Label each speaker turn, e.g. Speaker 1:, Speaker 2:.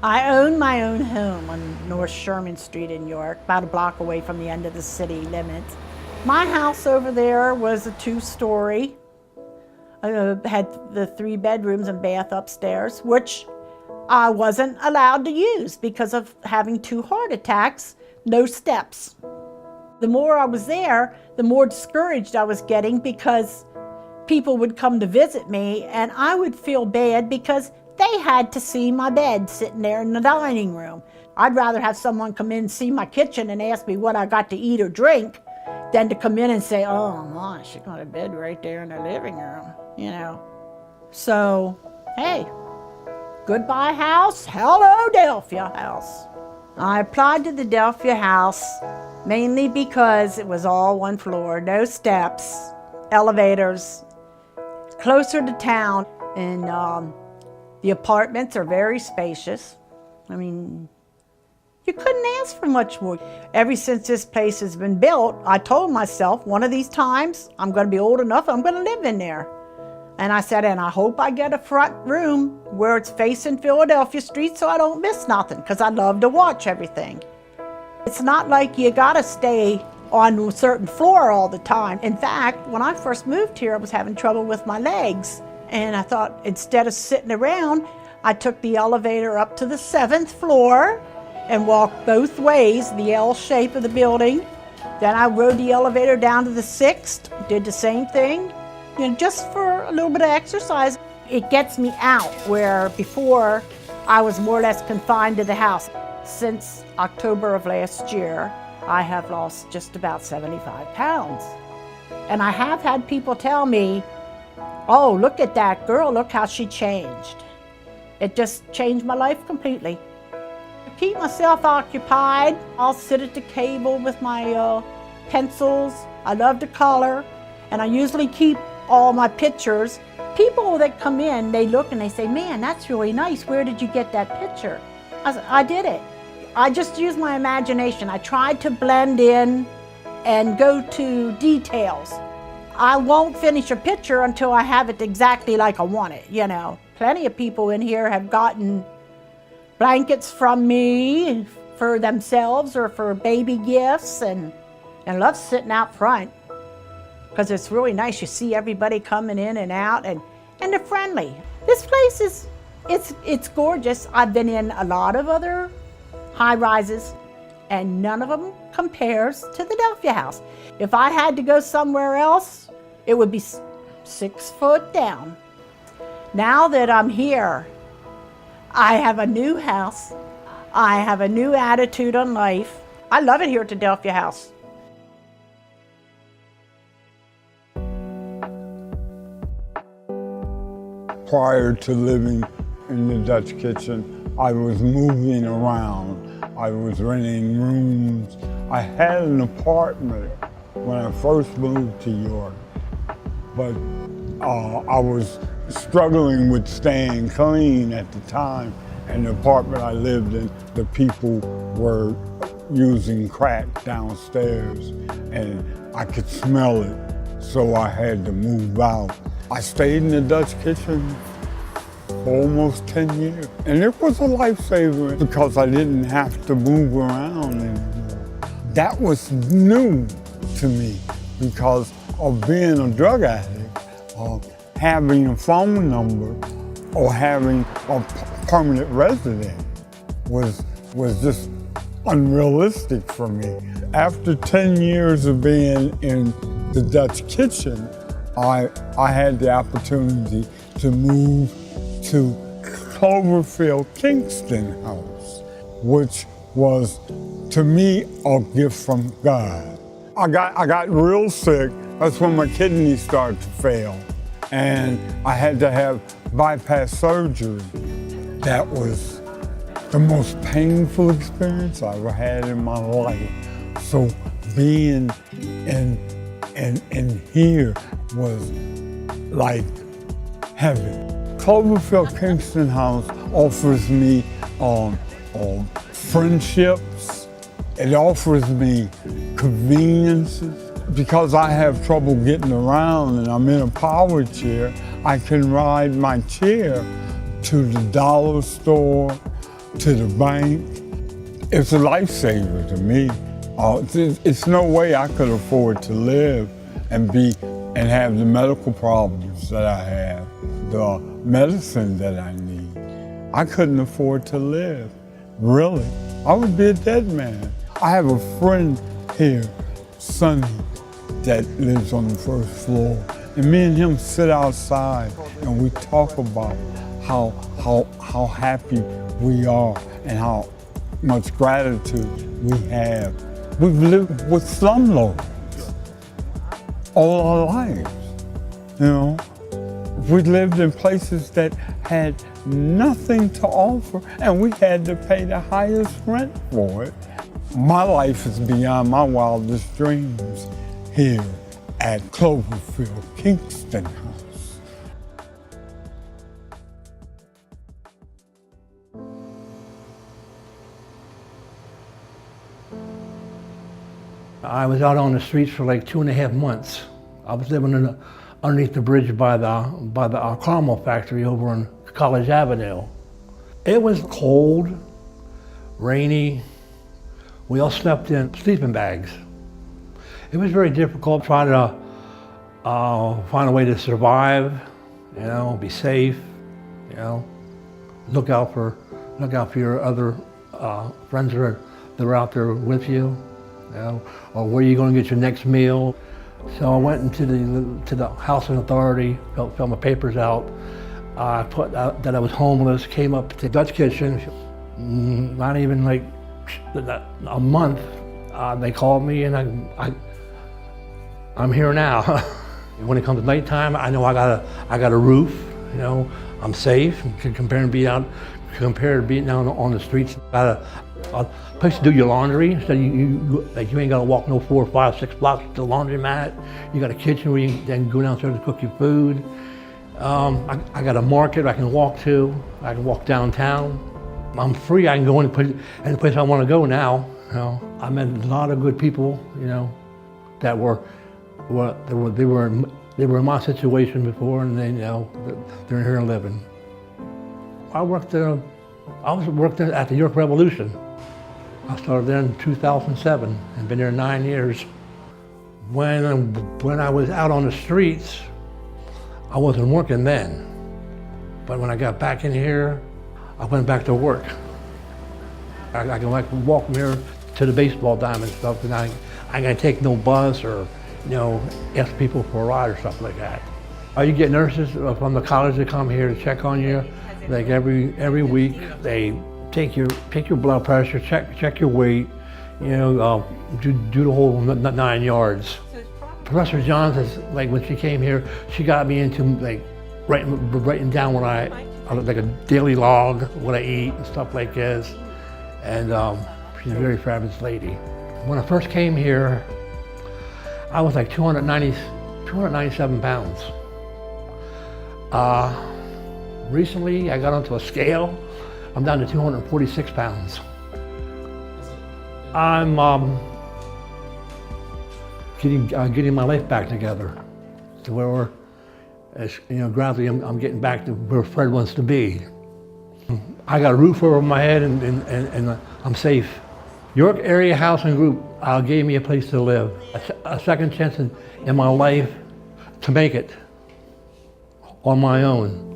Speaker 1: I own my own home on North Sherman Street in York, about a block away from the end of the city limits. My house over there was a 2-story. Had the 3 bedrooms and bath upstairs, which I wasn't allowed to use because of having 2 heart attacks, no steps. The more I was there, the more discouraged I was getting because people would come to visit me and I would feel bad because they had to see my bed sitting there in the dining room. I'd rather have someone come in and see my kitchen and ask me what I got to eat or drink than to come in and say, oh my, she got a bed right there in the living room, you know. So, hey, goodbye house, hello Delphia house. I applied to the Delphia house mainly because it was all 1 floor, no steps, elevators, closer to town, and the apartments are very spacious. I mean, you couldn't ask for much more. Ever since this place has been built, I told myself one of these times I'm going to be old enough, I'm going to live in there. And I said, and I hope I get a front room where it's facing Philadelphia Street so I don't miss nothing, because I love to watch everything. It's not like you got to stay on a certain floor all the time. In fact, when I first moved here, I was having trouble with my legs. And I thought, instead of sitting around, I took the elevator up to the 7th floor and walked both ways, the L shape of the building. Then I rode the elevator down to the 6th, did the same thing, you know, just for a little bit of exercise. It gets me out, where before I was more or less confined to the house. Since October of last year, I have lost just about 75 pounds. And I have had people tell me, oh, look at that girl, look how she changed. It just changed my life completely. To keep myself occupied, I'll sit at the table with my pencils. I love to color, and I usually keep all my pictures. People that come in, they look and they say, man, that's really nice. Where did you get that picture? I said, I did it. I just used my imagination. I tried to blend in and go to details. I won't finish a picture until I have it exactly like I want it, you know. Plenty of people in here have gotten blankets from me for themselves or for baby gifts, and love sitting out front because it's really nice. You see everybody coming in and out, and they're friendly. This place is, it's gorgeous. I've been in a lot of other high-rises, and none of them compares to the Delphia house. If I had to go somewhere else, it would be 6 foot down. Now that I'm here, I have a new house. I have a new attitude on life. I love it here at the Delphia house.
Speaker 2: Prior to living in the Dutch kitchen, I was moving around. I was renting rooms. I had an apartment when I first moved to York, but I was struggling with staying clean at the time. And the apartment I lived in, the people were using crack downstairs, and I could smell it, so I had to move out. I stayed in the Dutch kitchen for almost 10 years. And it was a lifesaver because I didn't have to move around anymore. That was new to me because of being a drug addict, having a phone number or having a permanent resident was just unrealistic for me. After 10 years of being in the Dutch kitchen, I had the opportunity to move to Cloverfield Kingston House, which was, to me, a gift from God. I got real sick. That's when my kidneys started to fail. And I had to have bypass surgery. That was the most painful experience I ever had in my life. So being in here was like heaven. Cloverfield Kingston House offers me friendships. It offers me conveniences. Because I have trouble getting around and I'm in a power chair, I can ride my chair to the dollar store, to the bank. It's a lifesaver to me. It's no way I could afford to live and have the medical problems that I have, the medicine that I need. I couldn't afford to live, really. I would be a dead man. I have a friend here, Sonny, that lives on the first floor. And me and him sit outside and we talk about how happy we are and how much gratitude we have. We've lived with slumlords all our lives, you know. We lived in places that had nothing to offer and we had to pay the highest rent for it. My life is beyond my wildest dreams here at Cloverfield Kingston House.
Speaker 3: I was out on the streets for like 2.5 months. I was living underneath the bridge by the caramel factory over on College Avenue. It was cold, rainy. We all slept in sleeping bags. It was very difficult trying to find a way to survive, you know, be safe, you know, look out for your other friends that are out there with you, you know, or where you're going to get your next meal. So I went into the housing authority, filled my papers out. I put out that I was homeless, came up to Dutch Kitchen. Not even like a month, they called me and I'm here now. When it comes to nighttime, I know I got a roof, you know, I'm safe compared to being down on the streets. Got a place to do your laundry, so you ain't gotta walk no 4, 5, 6 blocks to the laundromat. You got a kitchen where you can then go downstairs to cook your food. I got a market I can walk to. I can walk downtown. I'm free. I can go any place I want to go now. You know, I met a lot of good people, you know, that were in my situation before, and they, you know, they're here living. I worked there at the York Revolution. I started there in 2007 and been there 9 years. When I was out on the streets, I wasn't working then. But when I got back in here, I went back to work. I can like walk from here to the baseball diamond and stuff, and I ain't gonna take no bus or, you know, ask people for a ride or something like that. You get nurses from the college that come here to check on you. Like every week, they take your blood pressure, check your weight, you know, do the whole 9 yards. Professor Johns, like when she came here, she got me into like writing down what like a daily log, what I eat and stuff like this. And she's a very fabulous lady. When I first came here, I was like 297 pounds. Recently, I got onto a scale. I'm down to 246 pounds. I'm getting my life back together to where, you know, gradually I'm getting back to where Fred wants to be. I got a roof over my head and I'm safe. York Area Housing Group gave me a place to live, a second chance in my life to make it on my own.